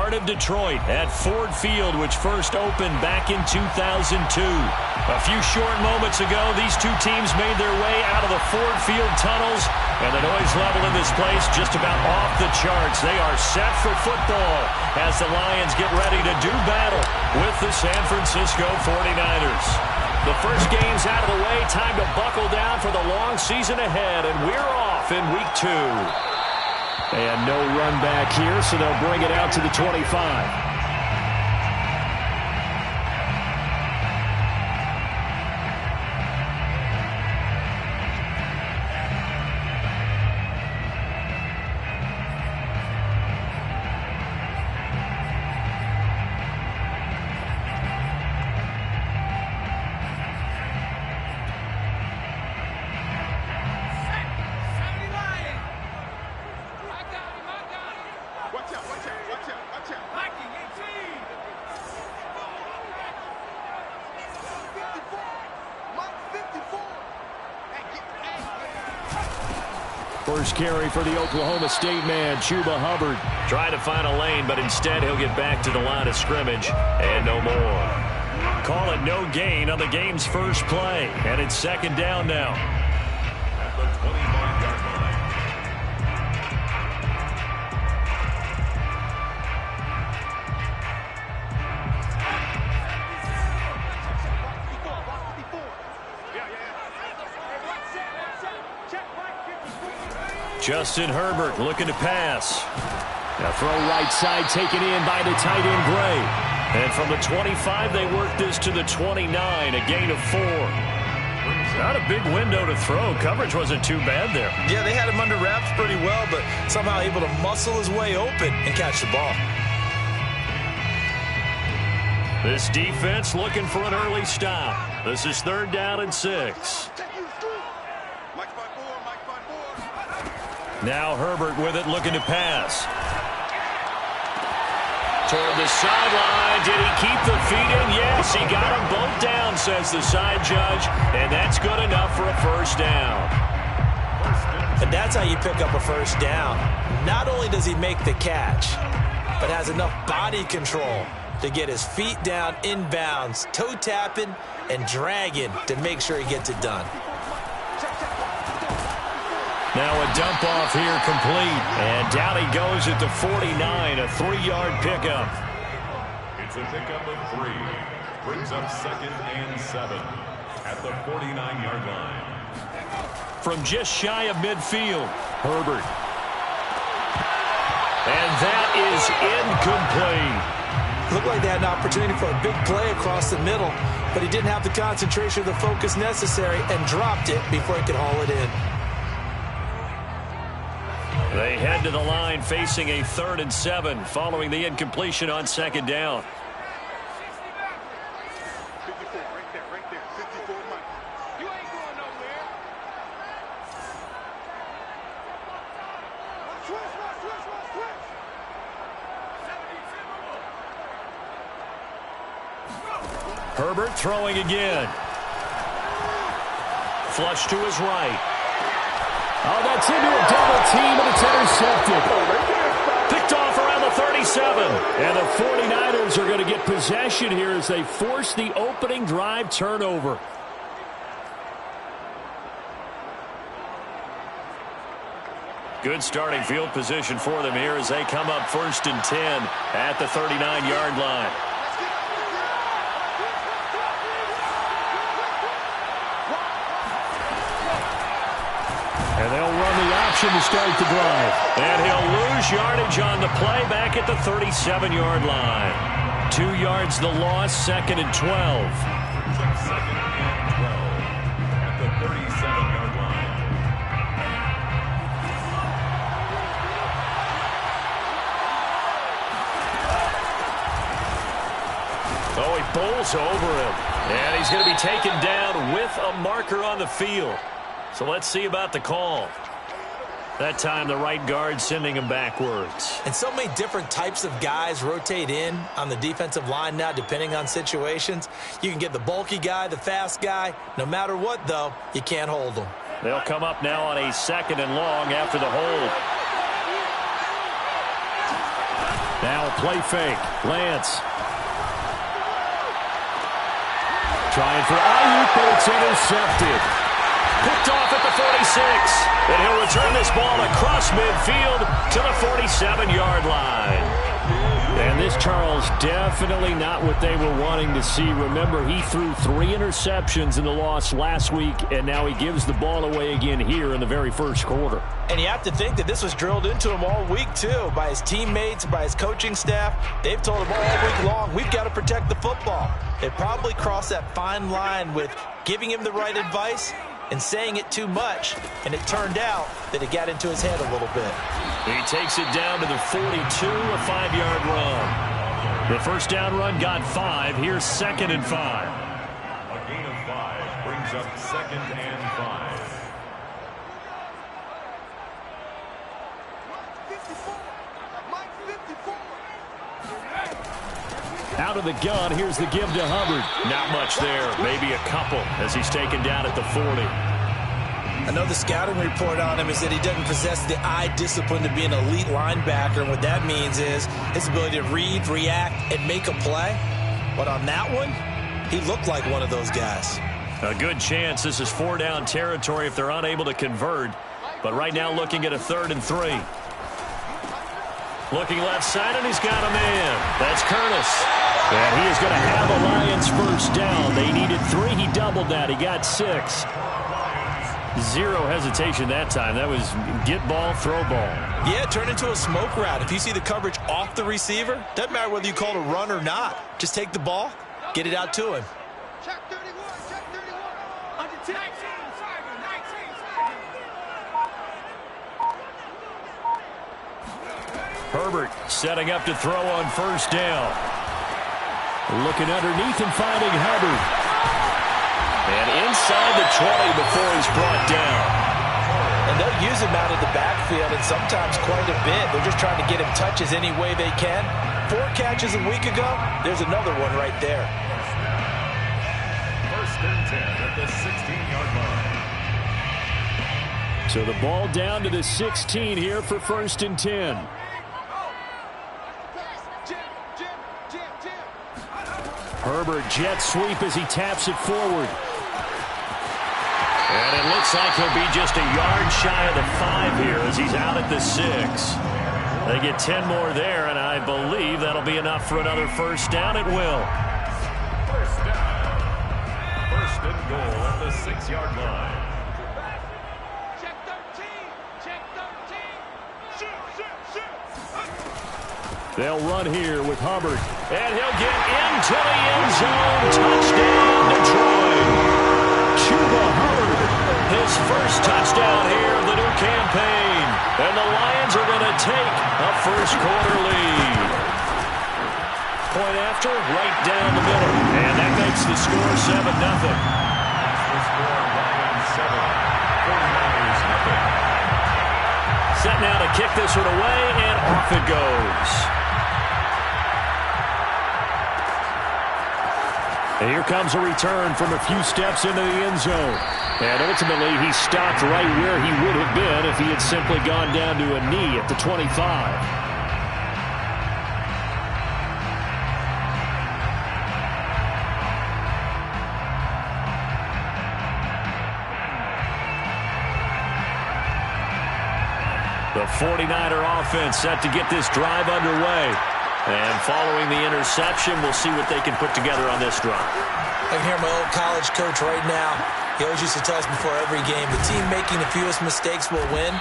heart of Detroit at Ford Field, which first opened back in 2002. A few short moments ago, these two teams made their way out of the Ford Field tunnels, and the noise level in this place just about off the charts. They are set for football as the Lions get ready to do battle with the San Francisco 49ers. The first game's out of the way. Time to buckle down for the long season ahead, and we're off in Week 2. And no run back here, so they'll bring it out to the 25. First carry for the Oklahoma State man, Chuba Hubbard. Trying to find a lane, but instead he'll get back to the line of scrimmage and no more. Call it no gain on the game's first play, and it's second down now. At the 25-yard line. Justin Herbert looking to pass. Now throw right side taken in by the tight end Gray. And from the 25 they work this to the 29, a gain of 4. Not a big window to throw. Coverage wasn't too bad there. Yeah, they had him under wraps pretty well, but somehow able to muscle his way open and catch the ball. This defense looking for an early stop. This is 3rd down and 6. Now Herbert with it, looking to pass. Toward the sideline. Did he keep the feet in? Yes, he got them both down, says the side judge. And that's good enough for a first down. And that's how you pick up a first down. Not only does he make the catch, but has enough body control to get his feet down inbounds, toe tapping and dragging to make sure he gets it done. Now a dump off here complete. And down he goes at the 49, a 3-yard pickup. It's a pickup of 3. Brings up 2nd and 7 at the 49-yard line. From just shy of midfield, Herbert. And that is incomplete. Looked like they had an opportunity for a big play across the middle, but he didn't have the concentration or the focus necessary and dropped it before he could haul it in. They head to the line facing a 3rd and 7 following the incompletion on 2nd down. 54, right there. 54, Mike. You ain't going nowhere. Herbert throwing again. Flush to his right. Oh, that's into a double team, and it's intercepted. Picked off around the 37. And the 49ers are going to get possession here as they force the opening drive turnover. Good starting field position for them here as they come up 1st and 10 at the 39-yard line. And they'll run the option to start the drive. And he'll lose yardage on the play back at the 37-yard line. 2 yards the loss, 2nd and 12. 2nd and 12 at the 37-yard line. Oh, he bowls over him. And he's going to be taken down with a marker on the field. So let's see about the call. That time the right guard sending him backwards. And so many different types of guys rotate in on the defensive line now depending on situations. You can get the bulky guy, the fast guy. No matter what, though, you can't hold them. They'll come up now on a 2nd and long after the hold. Now a play fake. Lance. Trying for Ayuk, but it's intercepted. Picked off at the 46. And he'll return this ball across midfield to the 47-yard line. And this, Charles, definitely not what they were wanting to see. Remember, he threw 3 interceptions in the loss last week, and now he gives the ball away again here in the very first quarter. And you have to think that this was drilled into him all week, too, by his teammates, by his coaching staff. They've told him all week long, we've got to protect the football. They probably crossed that fine line with giving him the right advice and saying it too much, and it turned out that it got into his head a little bit. He takes it down to the 42, a 5-yard run. The first down run got 5. Here's 2nd and 5. A gain of 5 brings up 2nd and 5. 54. Mike 54. Out of the gun, here's the give to Hubbard. Not much there, maybe a couple as he's taken down at the 40. I know the scouting report on him is that he doesn't possess the eye discipline to be an elite linebacker, and what that means is his ability to read, react, and make a play. But on that one, he looked like one of those guys. A good chance this is 4-down territory if they're unable to convert. But right now looking at a 3rd and 3. Looking left side, and he's got a man. That's Curtis. And he is going to have a Lions first down. They needed 3. He doubled that. He got 6. Zero hesitation that time. That was get ball, throw ball. Yeah, turn into a smoke route. If you see the coverage off the receiver, doesn't matter whether you call it a run or not. Just take the ball, get it out to him. Check 31. Check 31. Under 10. 19 seconds. Herbert setting up to throw on first down. Looking underneath and finding Hubbard. And inside the 20 before he's brought down. And they'll use him out of the backfield, and sometimes quite a bit. They're just trying to get him touches any way they can. 4 catches a week ago. There's another one right there. 1st and 10 at the 16-yard line. So the ball down to the 16 here for 1st and 10. Herbert jet sweep as he taps it forward. And it looks like he'll be just a yard shy of the 5 here as he's out at the 6. They get 10 more there, and I believe that'll be enough for another first down. It will. First down. 1st and goal at the 6-yard line. Check 13. Check 13. Shoot, shoot, shoot. They'll run here with Hubbard. And he'll get into the end zone. Touchdown, Detroit. Chuba Hubbard, his first touchdown here of the new campaign. And the Lions are going to take a first-quarter lead. Point after, right down the middle. And that makes the score 7-0. The score, Lions 7, 49ers nothing. Set now to kick this one away, and off it goes. And here comes a return from a few steps into the end zone. And ultimately, he stopped right where he would have been if he had simply gone down to a knee at the 25. The 49er offense set to get this drive underway. And following the interception, we'll see what they can put together on this drive. I can hear my old college coach right now. He always used to tell us before every game, the team making the fewest mistakes will win.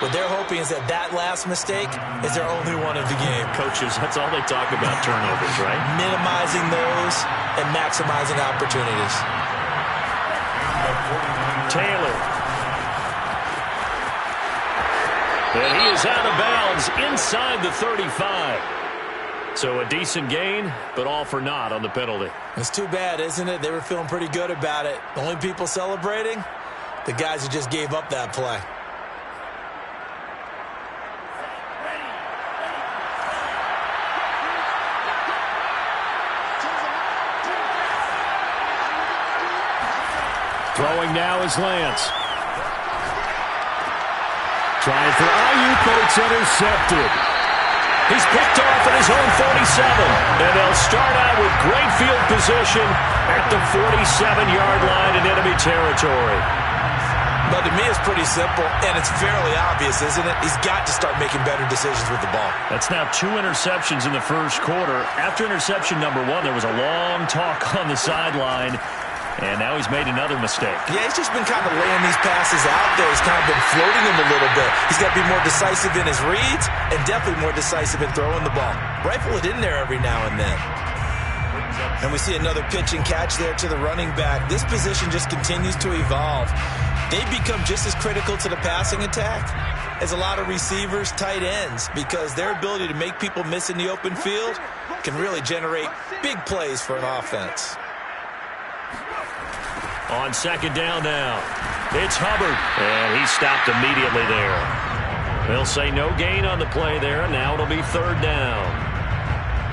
What they're hoping is that last mistake is their only one of the game. Coaches, that's all they talk about, turnovers, right? Minimizing those and maximizing opportunities. Taylor. And he is out of bounds inside the 35. So a decent gain, but all for naught on the penalty. It's too bad, isn't it? They were feeling pretty good about it. The only people celebrating, the guys who just gave up that play. Throwing now is Lance. Trying for Ayuk, but it's intercepted. He's picked off at his own 47. And they'll start out with great field position at the 47-yard line in enemy territory. But to me, it's pretty simple, and it's fairly obvious, isn't it? He's got to start making better decisions with the ball. That's now 2 interceptions in the first quarter. After interception number 1, there was a long talk on the sideline, and now he's made another mistake. Yeah, he's just been kind of laying these passes out there. He's kind of been floating them a little bit. He's got to be more decisive in his reads and definitely more decisive in throwing the ball. Rifle it in there every now and then. And we see another pitch and catch there to the running back. This position just continues to evolve. They become just as critical to the passing attack as a lot of receivers, tight ends, because their ability to make people miss in the open field can really generate big plays for an offense. On second down now, it's Hubbard, and he stopped immediately there. They'll say no gain on the play there, and now it'll be third down.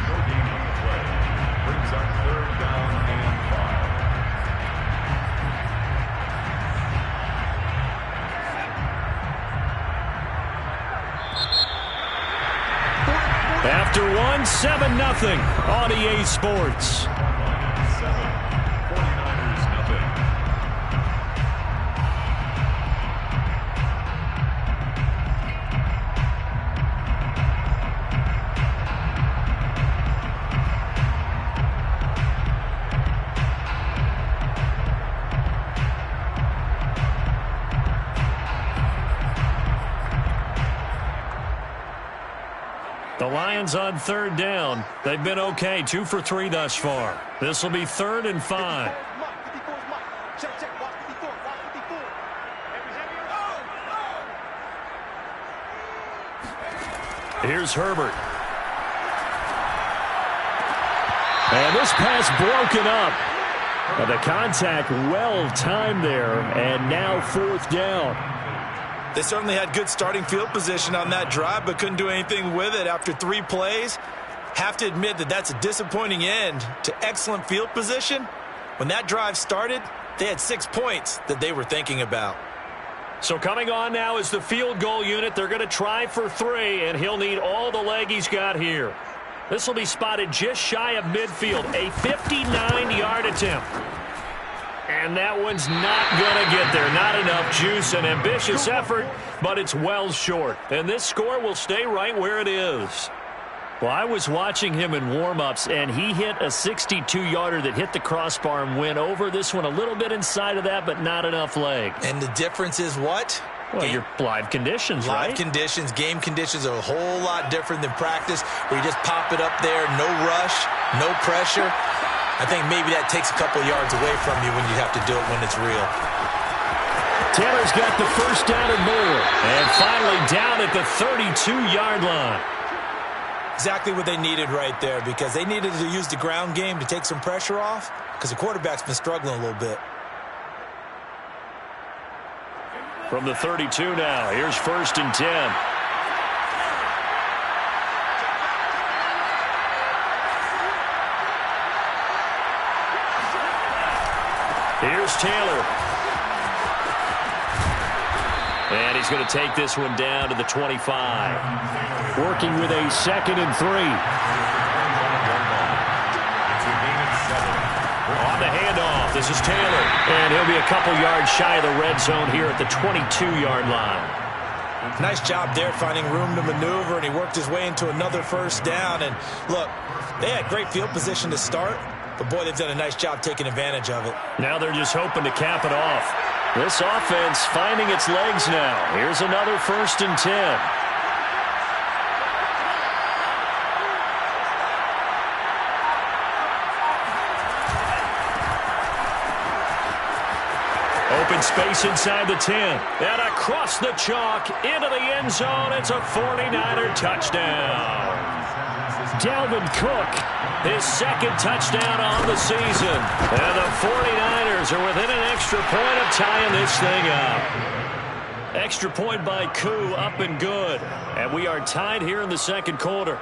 No gain on the play. Brings up third down and 5. After 7-0 on EA Sports. 49ers nothing. The Lions on third down. They've been okay, 2 for 3 thus far. This will be 3rd and 5. Here's Herbert. And this pass broken up. And the contact well timed there, and now 4th down. They certainly had good starting field position on that drive, but couldn't do anything with it after 3 plays. Have to admit that that's a disappointing end to excellent field position. When that drive started, they had 6 points that they were thinking about. So coming on now is the field goal unit. They're going to try for 3, and he'll need all the leg he's got here. This will be spotted just shy of midfield, a 59-yard attempt. And that one's not going to get there. Not enough juice. An ambitious effort, but it's well short. And this score will stay right where it is. Well, I was watching him in warm-ups, and he hit a 62-yarder that hit the crossbar and went over. This one a little bit inside of that, but not enough leg. And the difference is what? Well, your live conditions, right? Live conditions, game conditions are a whole lot different than practice, where you just pop it up there, no rush, no pressure. I think maybe that takes a couple yards away from you when you have to do it when it's real. Taylor's got the first down and more. And finally down at the 32-yard line. Exactly what they needed right there, because they needed to use the ground game to take some pressure off, because the quarterback's been struggling a little bit. From the 32 now, here's 1st and 10. Here's Taylor. And he's going to take this one down to the 25. Working with a 2nd and 3. On the handoff, this is Taylor. And he'll be a couple yards shy of the red zone here at the 22-yard line. Nice job there finding room to maneuver, and he worked his way into another 1st down. And look, they had great field position to start, but boy, they've done a nice job taking advantage of it. Now they're just hoping to cap it off. This offense finding its legs now. Here's another 1st and 10. Open space inside the 10. And across the chalk into the end zone. It's a 49er touchdown. Dalvin Cook, his 2nd touchdown on the season. And the 49ers are within an extra point of tying this thing up. Extra point by Koo, up and good. And we are tied here in the 2nd quarter.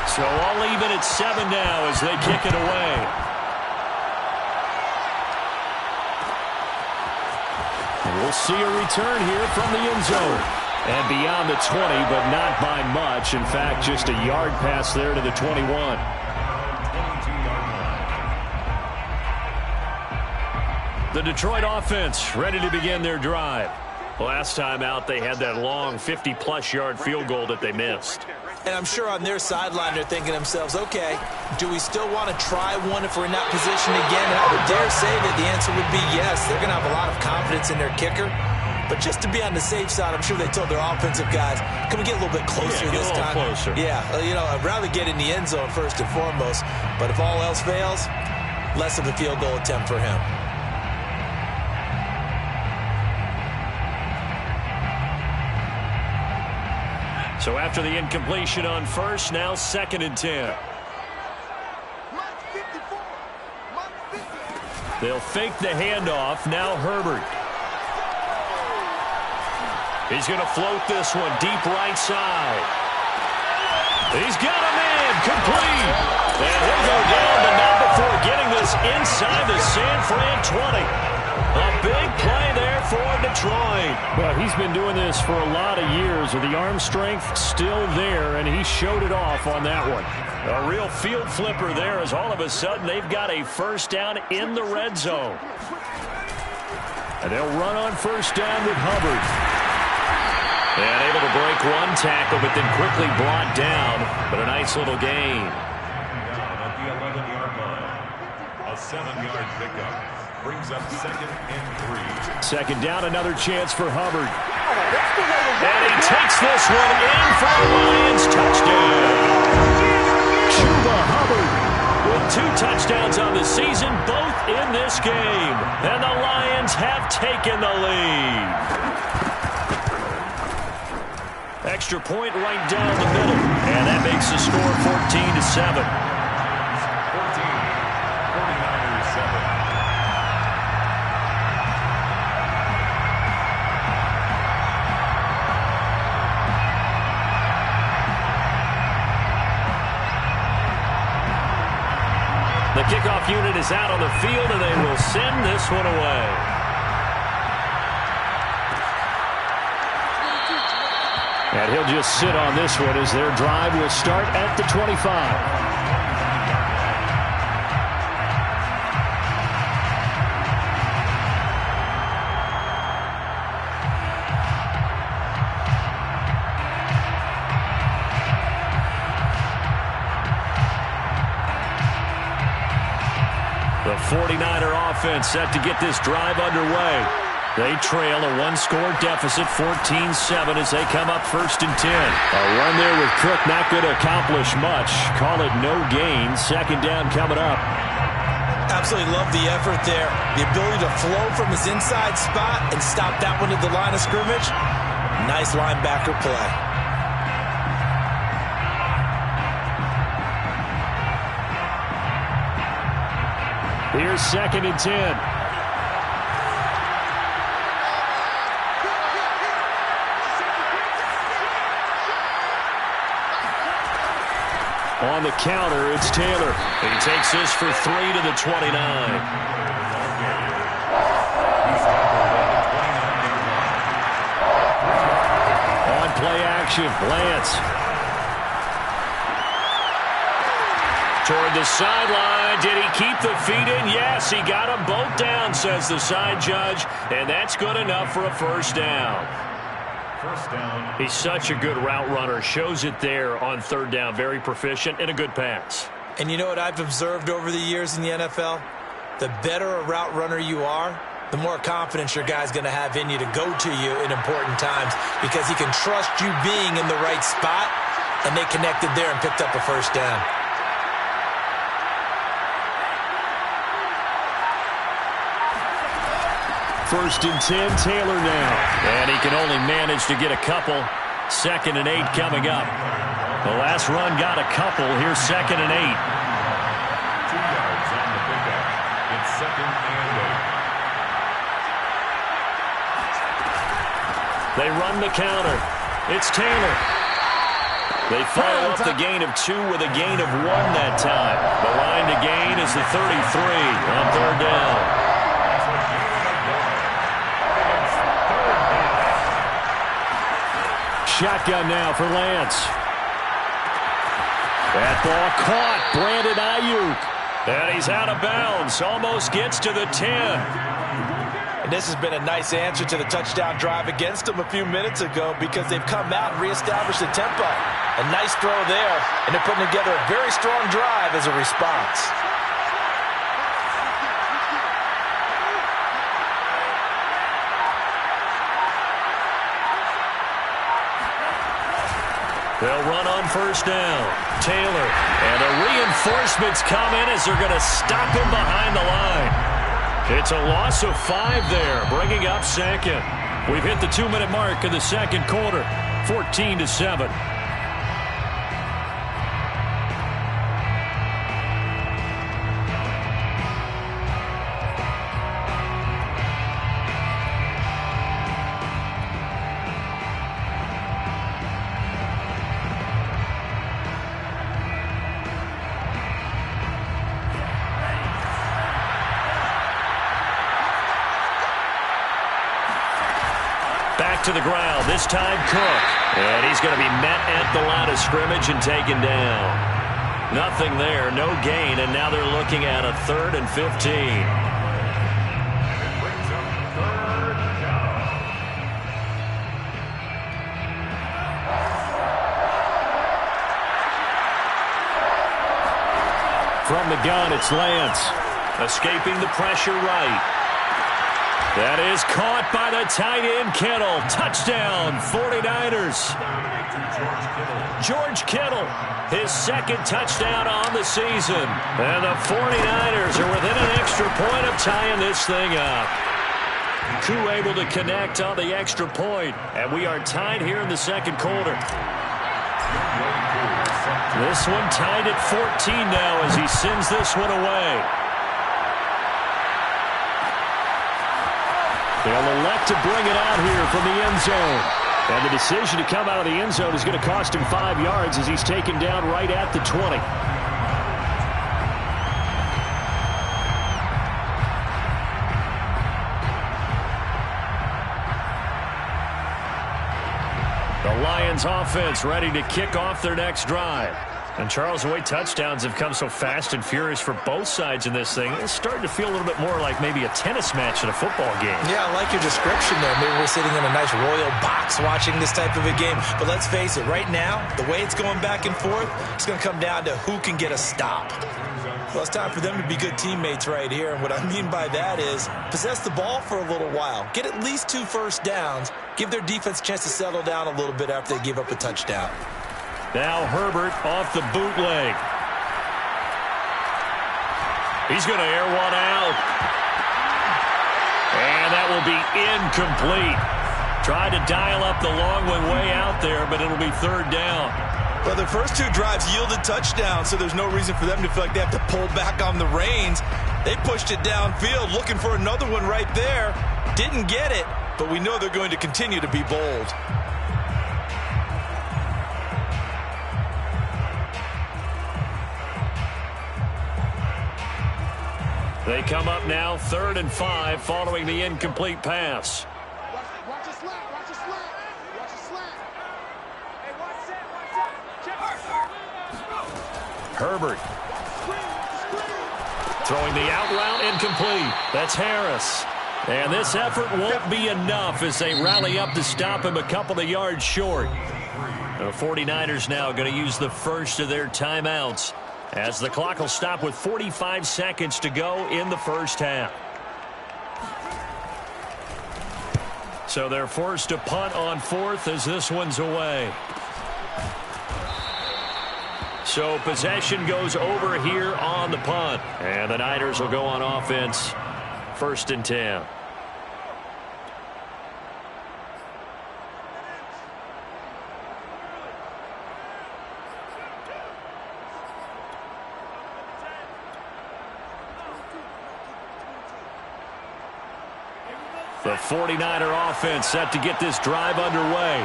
So all even at 7 now as they kick it away. We'll see a return here from the end zone. And beyond the 20, but not by much. In fact, just a yard pass there to the 21. The Detroit offense ready to begin their drive. Last time out, they had that long 50-plus yard field goal that they missed. And I'm sure on their sideline they're thinking to themselves, okay, do we still want to try one if we're in that position again? And I would dare say that the answer would be yes. They're going to have a lot of confidence in their kicker. But just to be on the safe side, I'm sure they told their offensive guys, can we get a little bit closer this time? Closer. Yeah, you know, I'd rather get in the end zone first and foremost. But if all else fails, less of a field goal attempt for him. So after the incompletion on first, now 2nd and 10. They'll fake the handoff. Now Herbert. He's going to float this one deep right side. He's got a man complete. And he'll go down, but not before getting this inside the San Fran 20. A big play there for Detroit. Well, he's been doing this for a lot of years with the arm strength still there, and he showed it off on that one. A real field flipper there as all of a sudden they've got a first down in the red zone. And they'll run on first down with Hubbard. And able to break one tackle, but then quickly brought down. But a nice little gain. Down at the 11-yard line. A 7-yard pickup. Brings up 2nd and 3. Second down, another chance for Hubbard. And he takes this one in for the Lions. Touchdown. Chuba Hubbard with 2 touchdowns on the season, both in this game. And the Lions have taken the lead. Extra point right down the middle. And that makes the score 14-7. 49ers 7. The kickoff unit is out on the field, and they will send this one away. And he'll just sit on this one as their drive will start at the 25. The 49er offense set to get this drive underway. They trail a 1-score deficit, 14-7, as they come up 1st and 10. A run there with Cook not going to accomplish much. Call it no gain. 2nd down coming up. Absolutely love the effort there. The ability to flow from his inside spot and stop that one at the line of scrimmage. Nice linebacker play. Here's 2nd and 10. On the counter, it's Taylor. He takes this for 3 to the 29. On play action, Lance. Toward the sideline. Did he keep the feet in? Yes, he got them both down, says the side judge. And that's good enough for a first down. First down. He's such a good route runner. Shows it there on 3rd down. Very proficient and a good pass. And you know what I've observed over the years in the NFL? The better a route runner you are, the more confidence your guy's going to have in you to go to you in important times because he can trust you being in the right spot, and they connected there and picked up a first down. First and 10, Taylor now. And he can only manage to get a couple. 2nd and 8 coming up. The last run got a couple. Here's 2nd and 8. 2 yards on the pickup. It's 2nd and 8. They run the counter. It's Taylor. They follow up the gain of 2 with a gain of 1 that time. The line to gain is the 33 on 3rd down. shotgun now for Lance. That ball caught. Brandon Ayuk. And he's out of bounds. Almost gets to the 10. And this has been a nice answer to the touchdown drive against them a few minutes ago because they've come out and reestablished the tempo. A nice throw there, and they're putting together a very strong drive as a response. They'll run on first down. Taylor. And the reinforcements come in as they're going to stop him behind the line. It's a loss of 5 there, bringing up second. We've hit the 2-minute mark in the second quarter. 14-7. Back to the ground, this time Cook. And he's going to be met at the line of scrimmage and taken down. Nothing there, no gain, and now they're looking at a 3rd and 15. From the gun, it's Lance. Escaping the pressure right. That is caught by the tight end, Kittle. Touchdown, 49ers. George Kittle, his second touchdown on the season. And the 49ers are within an extra point of tying this thing up. Koo able to connect on the extra point. And we are tied here in the second quarter. This one tied at 14 now as he sends this one away. They'll elect to bring it out here from the end zone. And the decision to come out of the end zone is going to cost him 5 yards as he's taken down right at the 20. The Lions offense ready to kick off their next drive. And, Charles, the way touchdowns have come so fast and furious for both sides in this thing, it's starting to feel a little bit more like maybe a tennis match in a football game. Yeah, I like your description there. Maybe we're sitting in a nice royal box watching this type of a game. But let's face it, right now, the way it's going back and forth, it's going to come down to who can get a stop. Well, it's time for them to be good teammates right here. And what I mean by that is possess the ball for a little while. Get at least 2 first downs. Give their defense a chance to settle down a little bit after they give up a touchdown. Now Herbert off the bootleg. He's going to air one out. And that will be incomplete. Tried to dial up the long one way out there, but it'll be 3rd down. Well, their first 2 drives yielded touchdowns, so there's no reason for them to feel like they have to pull back on the reins. They pushed it downfield, looking for another one right there. Didn't get it, but we know they're going to continue to be bold. They come up now 3rd and 5 following the incomplete pass. Watch a slant, watch a slant, watch a slant. Hey, watch that. Herbert. Throwing the out route incomplete. That's Harris. And this effort won't be enough as they rally up to stop him a couple of yards short. The 49ers now going to use the first of their timeouts, as the clock will stop with 45 seconds to go in the first half. So they're forced to punt on 4th as this one's away. So possession goes over here on the punt. And the Niners will go on offense, 1st and 10. The 49er offense set to get this drive underway.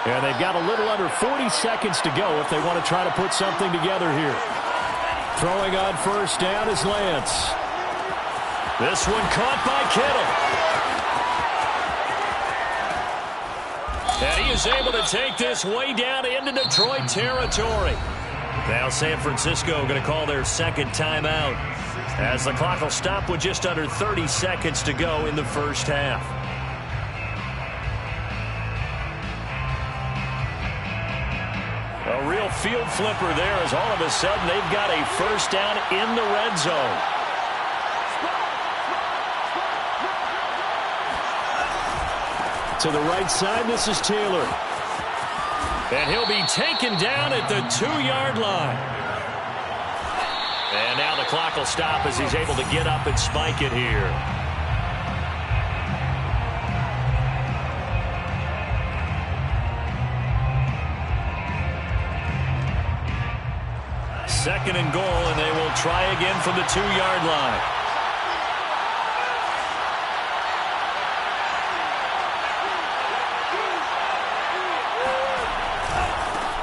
And they've got a little under 40 seconds to go if they want to try to put something together here. Throwing on first down is Lance. This one caught by Kittle. And he is able to take this way down into Detroit territory. Now San Francisco going to call their second timeout, as the clock will stop with just under 30 seconds to go in the first half. A real field flipper there, as all of a sudden they've got a first down in the red zone. To the right side, this is Taylor. And he'll be taken down at the 2-yard line. And now the clock will stop as he's able to get up and spike it here. Second and goal, and they will try again from the 2-yard line.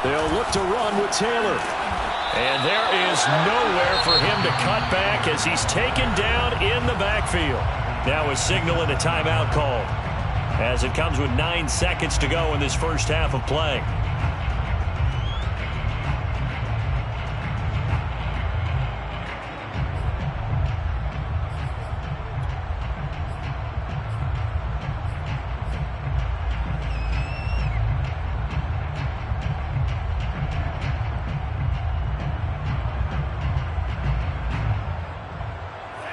They'll look to run with Taylor. And there is nowhere for him to cut back as he's taken down in the backfield. Now a signal and a timeout call, as it comes with 9 seconds to go in this first half of play.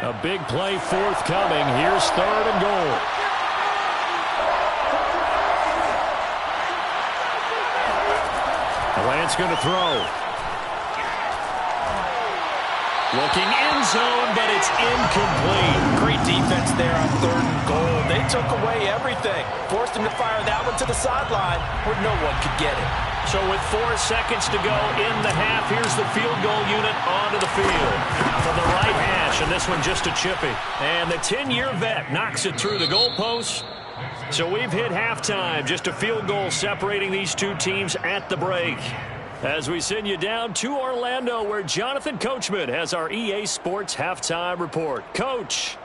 A big play forthcoming. Here's third and goal. Lance going to throw. Looking end zone, but it's incomplete. Great defense there on third and goal. They took away everything. Forced him to fire that one to the sideline where no one could get it. So with 4 seconds to go in the half, here's the field goal unit onto the field. From the right hash, and this one just a chippy. And the 10-year vet knocks it through the goalpost. So we've hit halftime. Just a field goal separating these two teams at the break. As we send you down to Orlando, where Jonathan Coachman has our EA Sports halftime report. Coach.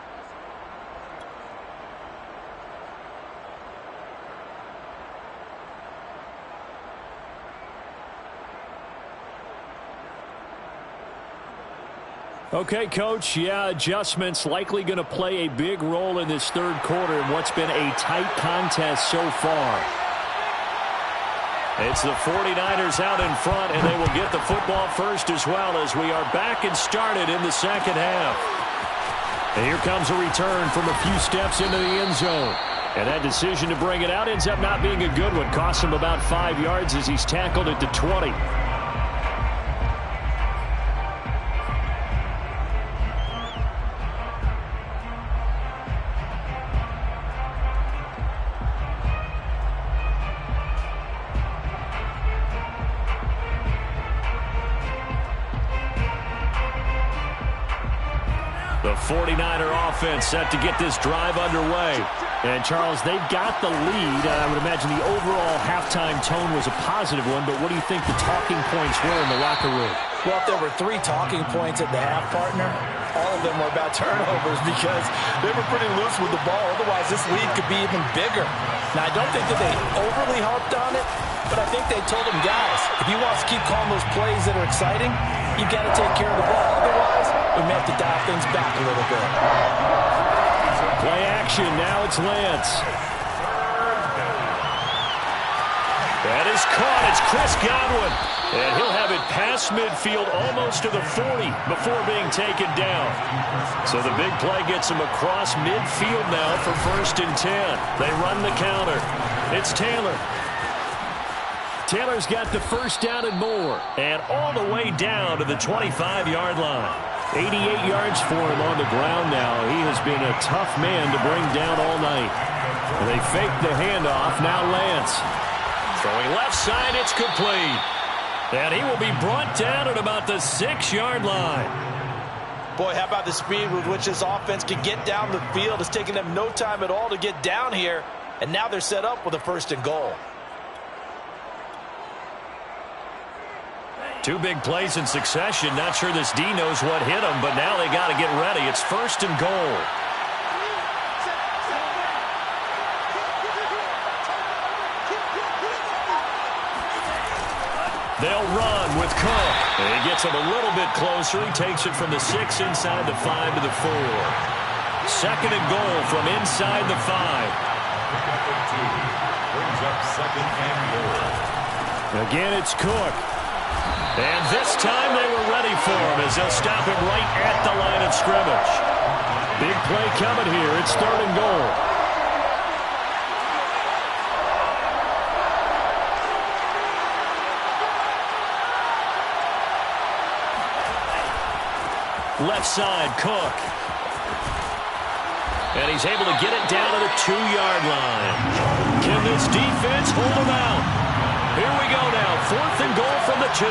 Okay, Coach, yeah, adjustments likely going to play a big role in this third quarter in what's been a tight contest so far. It's the 49ers out in front, and they will get the football first as well, as we are back and started in the second half. And here comes a return from a few steps into the end zone. And that decision to bring it out ends up not being a good one. Costs him about 5 yards as he's tackled at the 20. The 49er offense set to get this drive underway. And, Charles, they've got the lead. I would imagine the overall halftime tone was a positive one, but what do you think the talking points were in the locker room? Well, if there were 3 talking points at the half, partner, all of them were about turnovers because they were pretty loose with the ball. Otherwise, this lead could be even bigger. Now, I don't think that they overly harped on it, but I think they told them, guys, if you want us to keep calling those plays that are exciting, you got to take care of the ball. Otherwise, we may have to dial things back a little bit. Play action. Now it's Lance. That is caught. It's Chris Godwin. And he'll have it past midfield almost to the 40 before being taken down. So the big play gets him across midfield now for 1st and 10. They run the counter. It's Taylor. Taylor's got the first down and more. And all the way down to the 25-yard line. 88 yards for him on the ground now. He has been a tough man to bring down all night. And they fake the handoff. Now Lance. Throwing left side, it's complete. And he will be brought down at about the 6-yard line. Boy, how about the speed with which this offense can get down the field? It's taking them no time at all to get down here. And now they're set up with a 1st and goal. 2 big plays in succession. Not sure this D knows what hit him, but now they got to get ready. It's 1st and goal. They'll run with Cook. And he gets him a little bit closer. He takes it from the 6 inside the 5 to the 4. Second and goal from inside the 5. Brings up second and goal. Again, it's Cook. And this time they were ready for him as they'll stop him right at the line of scrimmage. Big play coming here. It's third and goal. Left side, Cook. And he's able to get it down to the 2-yard line. Can this defense hold him out? Here we go now. 4th and goal from the 2.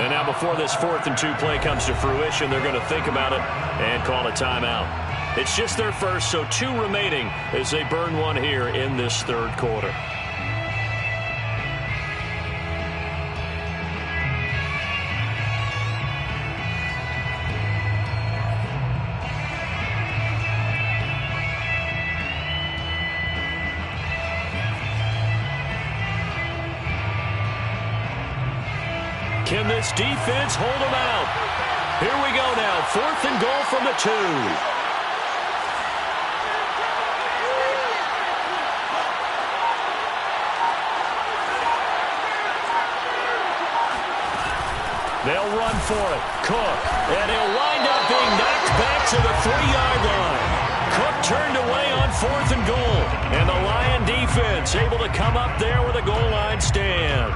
And now before this 4th and 2 play comes to fruition, they're going to think about it and call a timeout. It's just their first, so 2 remaining as they burn one here in this third quarter. Can this defense hold them out? Here we go now. 4th and goal from the 2. They'll run for it. Cook. And he'll wind up being knocked back to the 3-yard line. Cook turned away on 4th and goal. And the Lion defense able to come up there with a goal line stand.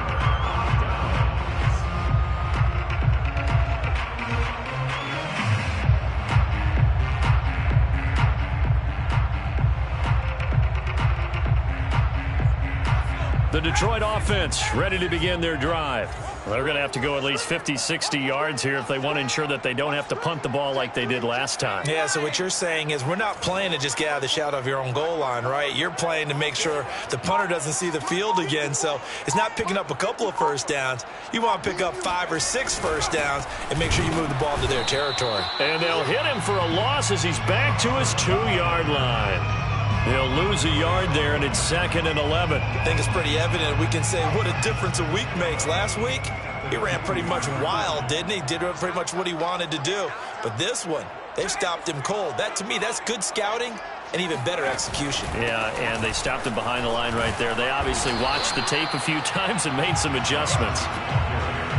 The Detroit offense ready to begin their drive. Well, they're going to have to go at least 50, 60 yards here if they want to ensure that they don't have to punt the ball like they did last time. Yeah, so what you're saying is we're not playing to just get out of the shadow of your own goal line, right? You're playing to make sure the punter doesn't see the field again. So it's not picking up a couple of first downs. You want to pick up 5 or 6 first downs and make sure you move the ball into their territory. And they'll hit him for a loss as he's back to his 2-yard line. They'll lose a yard there, and it's 2nd and 11. I think it's pretty evident. We can say what a difference a week makes. Last week, he ran pretty much wild, didn't he? Did pretty much what he wanted to do. But this one, they've stopped him cold. That, to me, that's good scouting and even better execution. Yeah, and they stopped him behind the line right there. They obviously watched the tape a few times and made some adjustments.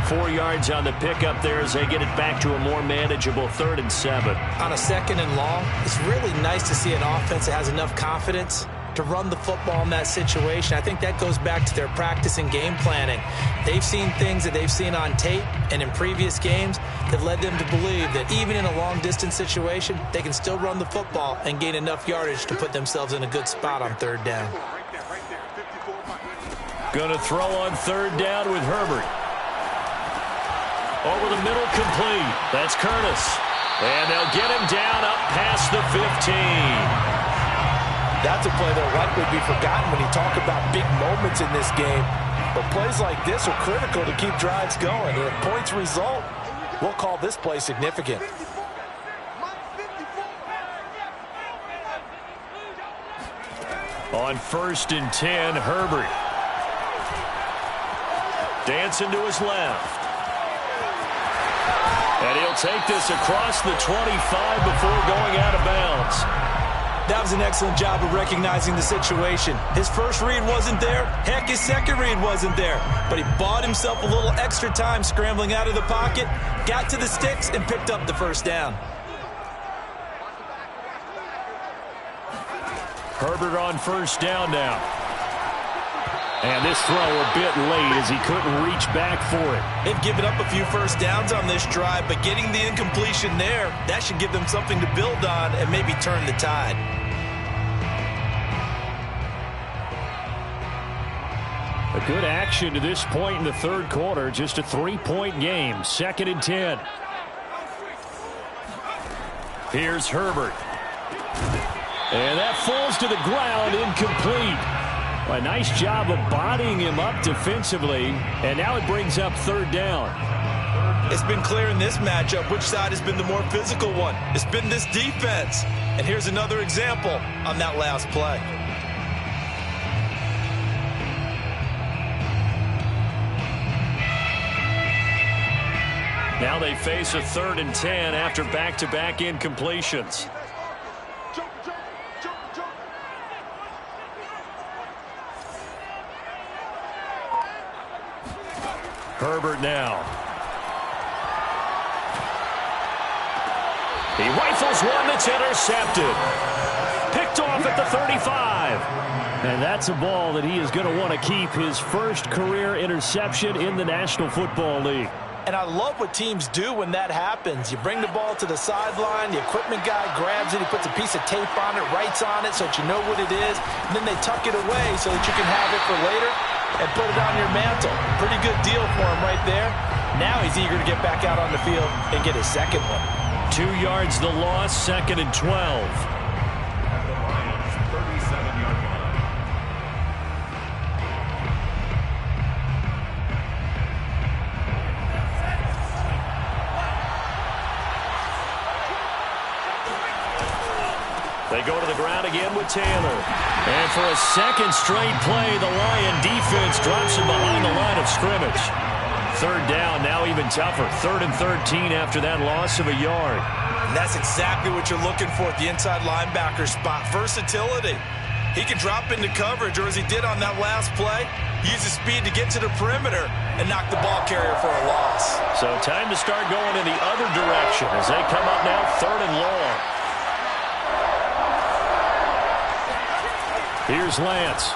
4 yards on the pickup there as they get it back to a more manageable 3rd and 7. On a 2nd and long, it's really nice to see an offense that has enough confidence to run the football in that situation. I think that goes back to their practice and game planning. They've seen things that they've seen on tape and in previous games that led them to believe that even in a long-distance situation, they can still run the football and gain enough yardage to put themselves in a good spot on 3rd down. Going to throw on 3rd down with Herbert. Over the middle, complete. That's Curtis. And they'll get him down up past the 15. That's a play that'll likely be forgotten when you talk about big moments in this game. But plays like this are critical to keep drives going. And if points result, we'll call this play significant. On 1st and 10, Herbert. Dancing to his left. And he'll take this across the 25 before going out of bounds. That was an excellent job of recognizing the situation. His first read wasn't there. Heck, his second read wasn't there. But he bought himself a little extra time scrambling out of the pocket, got to the sticks, and picked up the first down. Herbert on 1st down now. And this throw a bit late as he couldn't reach back for it. They've given up a few first downs on this drive, but getting the incompletion there, that should give them something to build on and maybe turn the tide. A good action to this point in the third quarter. Just a 3-point game. 2nd and 10. Here's Herbert. And that falls to the ground, incomplete. A nice job of bodying him up defensively, and now it brings up 3rd down. It's been clear in this matchup which side has been the more physical one. It's been this defense. And here's another example on that last play. Now they face a 3rd and 10 after back-to-back incompletions. Herbert now. He rifles one that's intercepted. Picked off at the 35. And that's a ball that he is going to want to keep, his first career interception in the National Football League. And I love what teams do when that happens. You bring the ball to the sideline, the equipment guy grabs it, he puts a piece of tape on it, writes on it so that you know what it is, and then they tuck it away so that you can have it for later and put it on your mantle. Pretty good deal for him right there. Now he's eager to get back out on the field and get his second one. 2 yards the loss, 2nd and 12. At the Lions' 37-yard line. They go to the ground again with Taylor. And for a second straight play, the Lion defense drops him behind the line of scrimmage. 3rd down, now even tougher. 3rd and 13 after that loss of a yard. And that's exactly what you're looking for at the inside linebacker spot. Versatility. He can drop into coverage, or as he did on that last play, use his speed to get to the perimeter and knock the ball carrier for a loss. So time to start going in the other direction as they come up now 3rd and long. Here's Lance.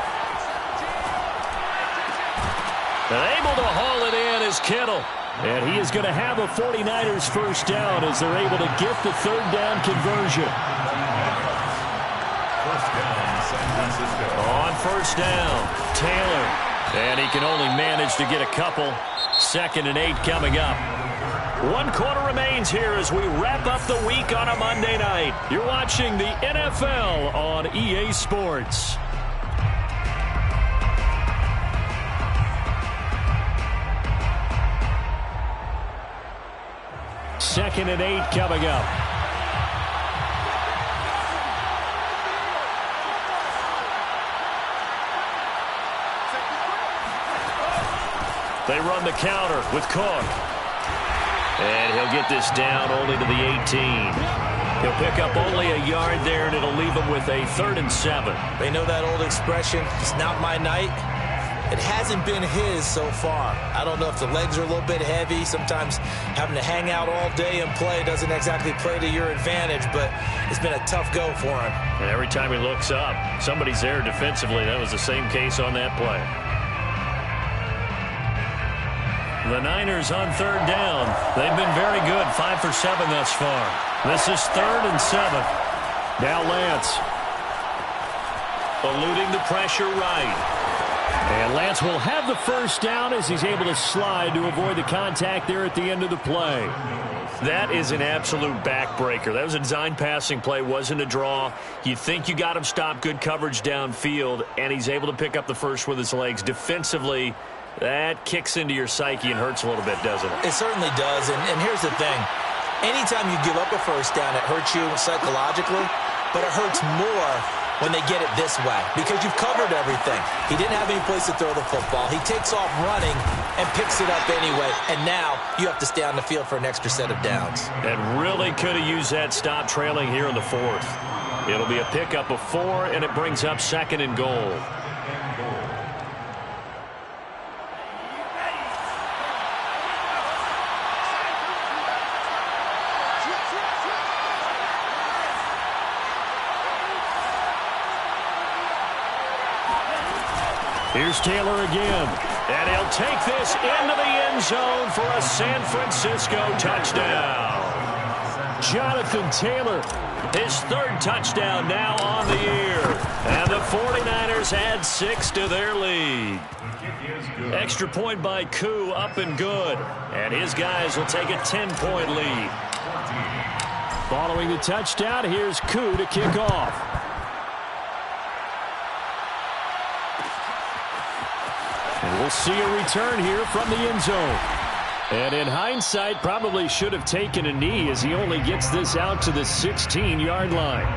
And able to haul it in is Kittle. And he is going to have a 49ers first down as they're able to get the 3rd down conversion. First down, San Francisco. On first down, Taylor. And he can only manage to get a couple. 2nd and 8 coming up. 1 quarter remains here as we wrap up the week on a Monday night. You're watching the NFL on EA Sports. Second and 8 coming up. They run the counter with Cook. And he'll get this down only to the 18. He'll pick up only a yard there, and it'll leave him with a 3rd and 7. They know that old expression, it's not my night. It hasn't been his so far. I don't know if the legs are a little bit heavy. Sometimes having to hang out all day and play doesn't exactly play to your advantage, but it's been a tough go for him. And every time he looks up, somebody's there defensively. That was the same case on that play. The Niners on 3rd down. They've been very good, 5 for 7 thus far. This is 3rd and 7. Now Lance. Eluding the pressure right. And Lance will have the first down as he's able to slide to avoid the contact there at the end of the play. That is an absolute backbreaker. That was a design passing play, wasn't a draw. You think you got him stopped, good coverage downfield, and he's able to pick up the first with his legs. Defensively, that kicks into your psyche and hurts a little bit, doesn't it? It certainly does, and here's the thing. Anytime you give up a first down, it hurts you psychologically, but it hurts more when they get it this way because you've covered everything. He didn't have any place to throw the football. He takes off running and picks it up anyway, and now you have to stay on the field for an extra set of downs. And really could have used that stop trailing here in the 4th. It'll be a pickup of 4, and it brings up 2nd and goal. Here's Taylor again, and he'll take this into the end zone for a San Francisco touchdown. Jonathan Taylor, his 3rd touchdown now on the year, and the 49ers add 6 to their lead. Extra point by Koo, up and good, and his guys will take a 10-point lead. Following the touchdown, here's Koo to kick off. And we'll see a return here from the end zone. And in hindsight, probably should have taken a knee as he only gets this out to the 16-yard line.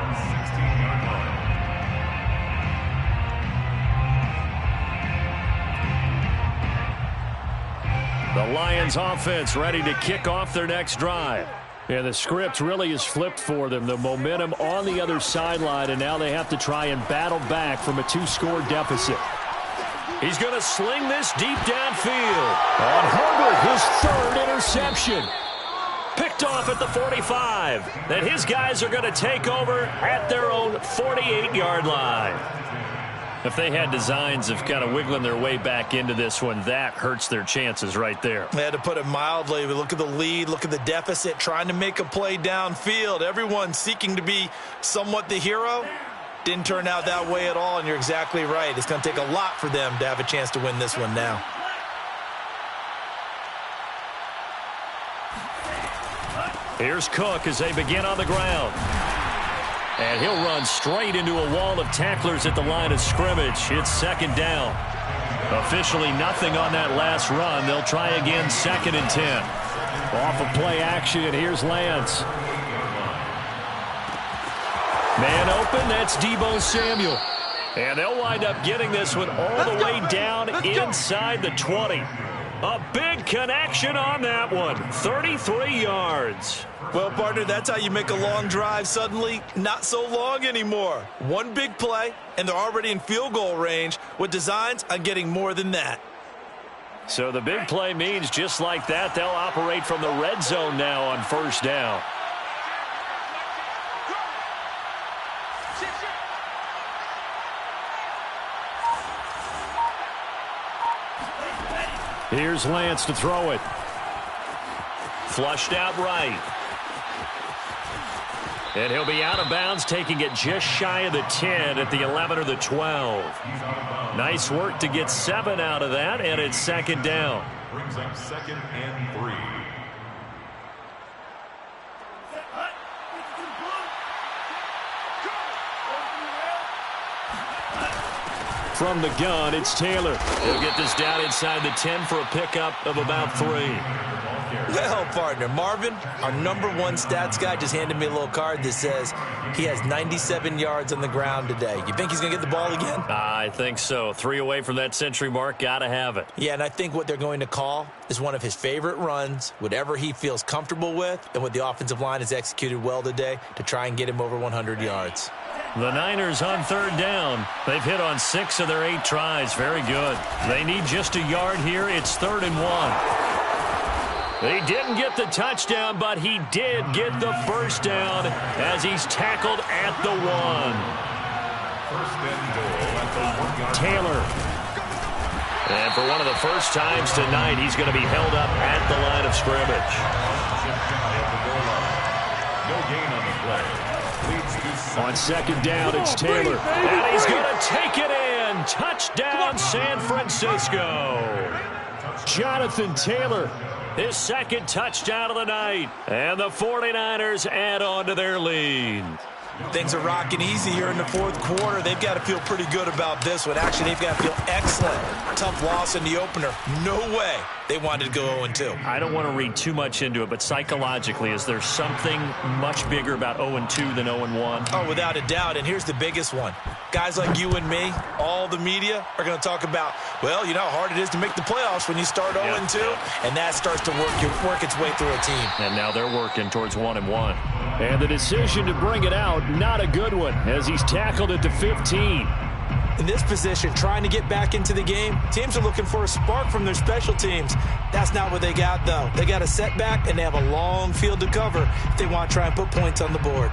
The Lions offense ready to kick off their next drive. And the script really is flipped for them. The momentum on the other sideline, and now they have to try and battle back from a 2-score deficit. He's going to sling this deep downfield. On Herbert, his third interception. Picked off at the 45. Then his guys are going to take over at their own 48-yard line. If they had designs of kind of wiggling their way back into this one, that hurts their chances right there. They had to put it mildly. Look at the lead, look at the deficit, trying to make a play downfield. Everyone seeking to be somewhat the hero. Didn't turn out that way at all, and you're exactly right. It's going to take a lot for them to have a chance to win this one now. Here's Cook as they begin on the ground. And he'll run straight into a wall of tacklers at the line of scrimmage. It's second down. Officially nothing on that last run. They'll try again, 2nd and 10. Off of play action, here's Lance. Man open, that's Deebo Samuel. And they'll wind up getting this one all the way down inside the 20. A big connection on that one. 33 yards. Well, partner, that's how you make a long drive suddenly not so long anymore. One big play, and they're already in field goal range with designs on getting more than that. So the big play means just like that, they'll operate from the red zone now on first down. Here's Lance to throw it. Flushed out right. And he'll be out of bounds, taking it just shy of the 10 at the 11 or the 12. Nice work to get 7 out of that, and it's second down. Brings up 2nd and 3. From the gun, it's Taylor. He'll get this down inside the 10 for a pickup of about 3. Well, partner, Marvin, our #1 stats guy, just handed me a little card that says he has 97 yards on the ground today. You think he's going to get the ball again? I think so. 3 away from that century mark. Got to have it. Yeah, and I think what they're going to call is one of his favorite runs, whatever he feels comfortable with, and what the offensive line has executed well today to try and get him over 100 yards. The Niners on third down. They've hit on 6 of their 8 tries. Very good. They need just a yard here. It's 3rd and 1. He didn't get the touchdown, but he did get the first down as he's tackled at the 1. First and goal at the 1-yard line. Taylor. And for one of the first times tonight, he's going to be held up at the line of scrimmage. No gain on the play. On second down, it's Taylor. And he's going to take it in. Touchdown, San Francisco. Jonathan Taylor, his second touchdown of the night. And the 49ers add on to their lead. Things are rocking easy here in the 4th quarter. They've got to feel pretty good about this one. Actually, they've got to feel excellent. Tough loss in the opener. No way they wanted to go 0-2. I don't want to read too much into it, but psychologically, is there something much bigger about 0-2 than 0-1? Oh, without a doubt, and here's the biggest one. Guys like you and me, all the media, are going to talk about, well, you know how hard it is to make the playoffs when you start 0-2, and that starts to work its way through a team. And now they're working towards 1-1. And the decision to bring it out, not a good one, as he's tackled at the 15. In this position, trying to get back into the game, teams are looking for a spark from their special teams. That's not what they got, though. They got a setback, and they have a long field to cover if they want to try and put points on the board.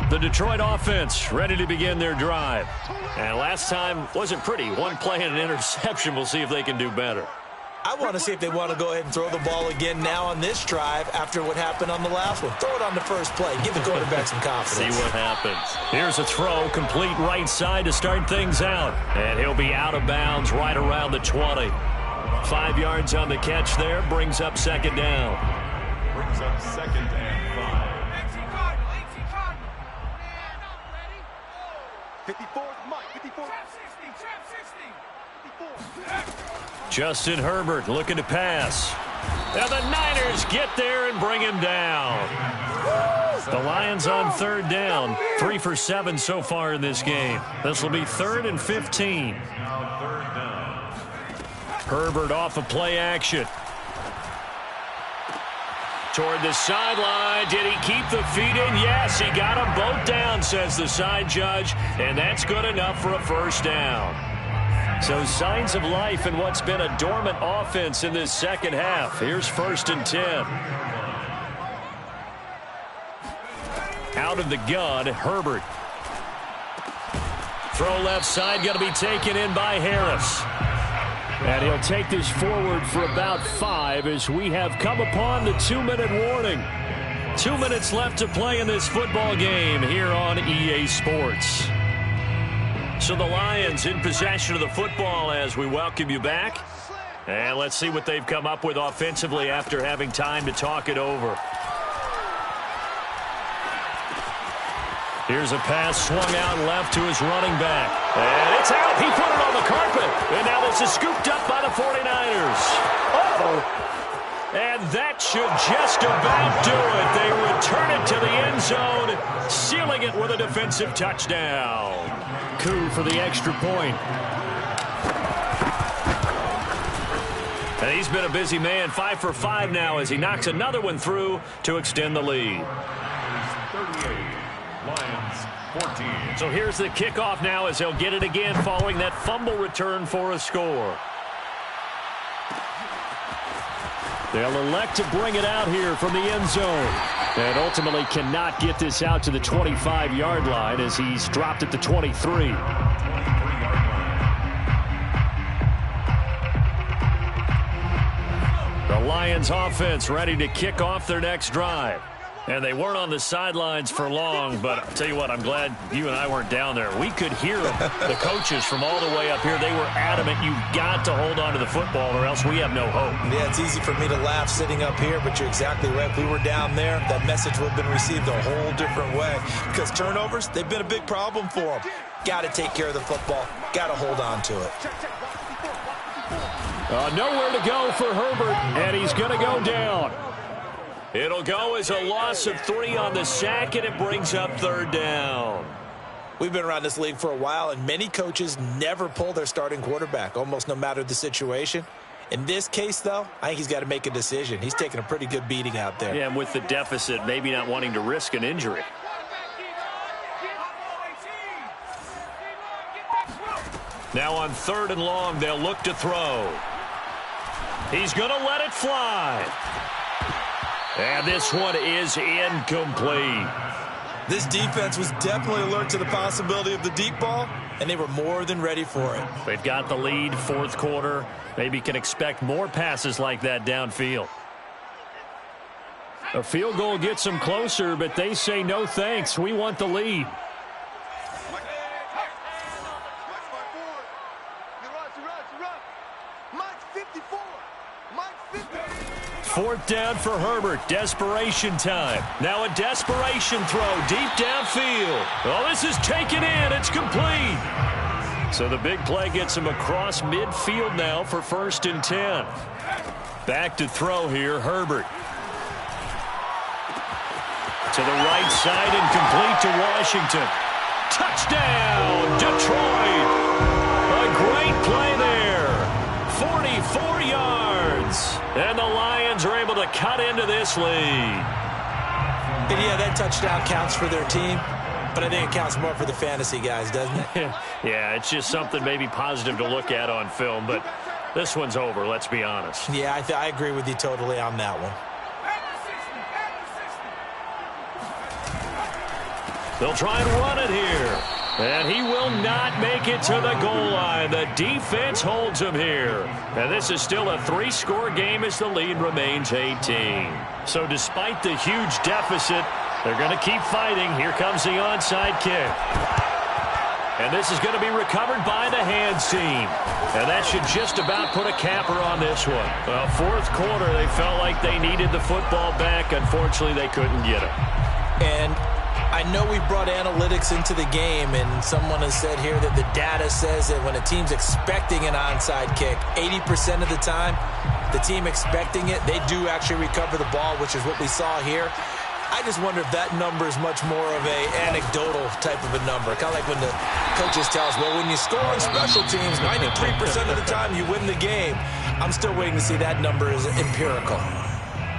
The Detroit offense ready to begin their drive. And last time wasn't pretty. One play and an interception. We'll see if they can do better. I want to see if they want to go ahead and throw the ball again now on this drive after what happened on the last one. Throw it on the first play. Give the quarterback some confidence. See what happens. Here's a throw, complete right side to start things out. And he'll be out of bounds right around the 20. 5 yards on the catch there. Brings up second down. Brings up 2nd and 5. 54, Mike, 54. Justin Herbert looking to pass. And the Niners get there and bring him down. The Lions on third down. 3 for 7 so far in this game. This will be 3rd and 15. Now 3rd down. Herbert off of play action. Toward the sideline. Did he keep the feet in? Yes, he got them both down, says the side judge, and that's good enough for a first down. So signs of life in what's been a dormant offense in this second half. Here's 1st and 10. Out of the gun, Herbert. Throw left side, going to be taken in by Harris. And he'll take this forward for about 5 as we have come upon the 2-minute warning. 2 minutes left to play in this football game here on EA Sports. So the Lions in possession of the football as we welcome you back. And let's see what they've come up with offensively after having time to talk it over. Here's a pass swung out left to his running back. And it's out. He put it on the carpet. And now this is scooped up by the 49ers. Uh-oh. And that should just about do it. They return it to the end zone, sealing it with a defensive touchdown. Coup for the extra point. And he's been a busy man. 5 for 5 now as he knocks another one through to extend the lead. 38. Lions 14. So here's the kickoff now as he'll get it again following that fumble return for a score. They'll elect to bring it out here from the end zone. And ultimately cannot get this out to the 25-yard line as he's dropped at the 23. The Lions offense ready to kick off their next drive. And they weren't on the sidelines for long, but I'll tell you what, I'm glad you and I weren't down there. We could hear the coaches from all the way up here. They were adamant, you've got to hold on to the football or else we have no hope. Yeah, it's easy for me to laugh sitting up here, but you're exactly right. If we were down there, that message would have been received a whole different way. Because turnovers, they've been a big problem for them. Got to take care of the football. Got to hold on to it. Nowhere to go for Herbert, and he's going to go down. It'll go as a loss of 3 on the sack, and it brings up 3rd down. We've been around this league for a while, and many coaches never pull their starting quarterback, almost no matter the situation. In this case, though, I think he's got to make a decision. He's taking a pretty good beating out there. Yeah, and with the deficit, maybe not wanting to risk an injury. Now on 3rd and long, they'll look to throw. He's going to let it fly. And this one is incomplete. This defense was definitely alert to the possibility of the deep ball, and they were more than ready for it. They've got the lead, 4th quarter. Maybe can expect more passes like that downfield. A field goal gets them closer, but they say no thanks. We want the lead. Fourth down for Herbert. Desperation time. Now a desperation throw deep downfield. Oh, this is taken in. It's complete. So the big play gets him across midfield now for 1st and 10. Back to throw here, Herbert. To the right side and complete to Washington. Touchdown, Detroit. A great play there. 44 yards. And the Lions are able to cut into this lead. And yeah, that touchdown counts for their team, but I think it counts more for the fantasy guys, doesn't it? Yeah, it's just something maybe positive to look at on film, but this one's over, let's be honest. Yeah, I agree with you totally on that one. They'll try and run it here. And he will not make it to the goal line. The defense holds him here. And this is still a 3-score game as the lead remains 18. So despite the huge deficit, they're going to keep fighting. Here comes the onside kick. And this is going to be recovered by the hands team. And that should just about put a capper on this one. Well, 4th quarter, they felt like they needed the football back. Unfortunately, they couldn't get it. And I know we brought analytics into the game, and someone has said here that the data says that when a team's expecting an onside kick, 80% of the time, the team expecting it, they do actually recover the ball, which is what we saw here. I just wonder if that number is much more of a anecdotal type of a number. Kind of like when the coaches tell us, well, when you score on special teams, 93% of the time you win the game. I'm still waiting to see that number as empirical.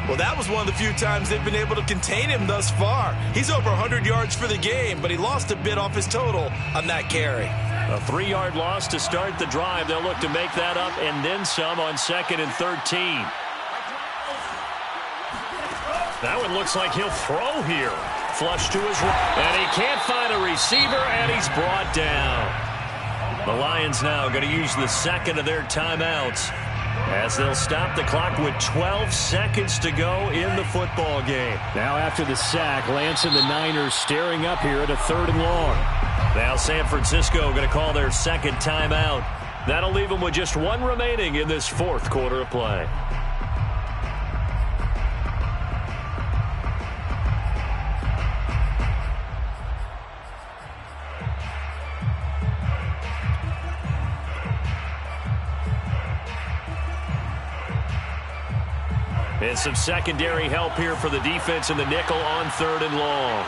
Well, that was one of the few times they've been able to contain him thus far. He's over 100 yards for the game, but he lost a bit off his total on that carry. A 3-yard loss to start the drive. They'll look to make that up and then some on 2nd and 13. That one looks like he'll throw here. Flush to his right. And he can't find a receiver, and he's brought down. The Lions now going to use the second of their timeouts as they'll stop the clock with 12 seconds to go in the football game. Now after the sack, Lance and the Niners staring up here at a 3rd and long. Now San Francisco going to call their second timeout. That'll leave them with just one remaining in this 4th quarter of play. And some secondary help here for the defense in the nickel on 3rd and long.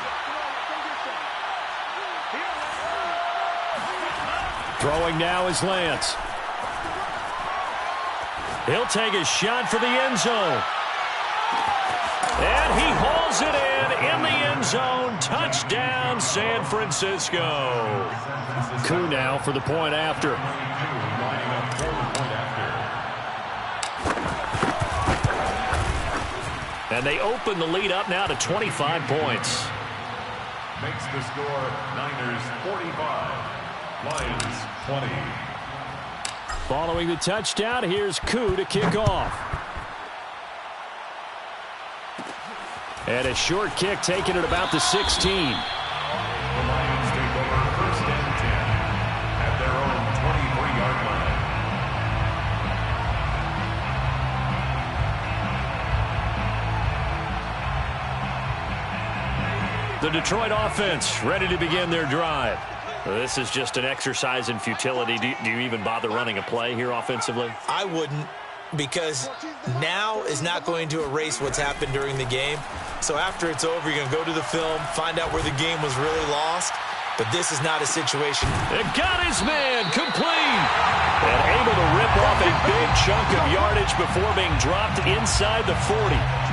Throwing now is Lance. He'll take a shot for the end zone. And he hauls it in the end zone. Touchdown, San Francisco. Koo now for the point after. And they open the lead up now to 25 points. Makes the score Niners 45, Lions 20. Following the touchdown, here's Koo to kick off. And a short kick taken at about the 16. The Lions take over 1st and 10 at their own 23-yard line. The Detroit offense ready to begin their drive. This is just an exercise in futility. Do you even bother running a play here offensively? I wouldn't, because now is not going to erase what's happened during the game. So after it's over, you're going to go to the film, find out where the game was really lost. But this is not a situation. It got his man complete. And able to rip off a big chunk of yardage before being dropped inside the 40.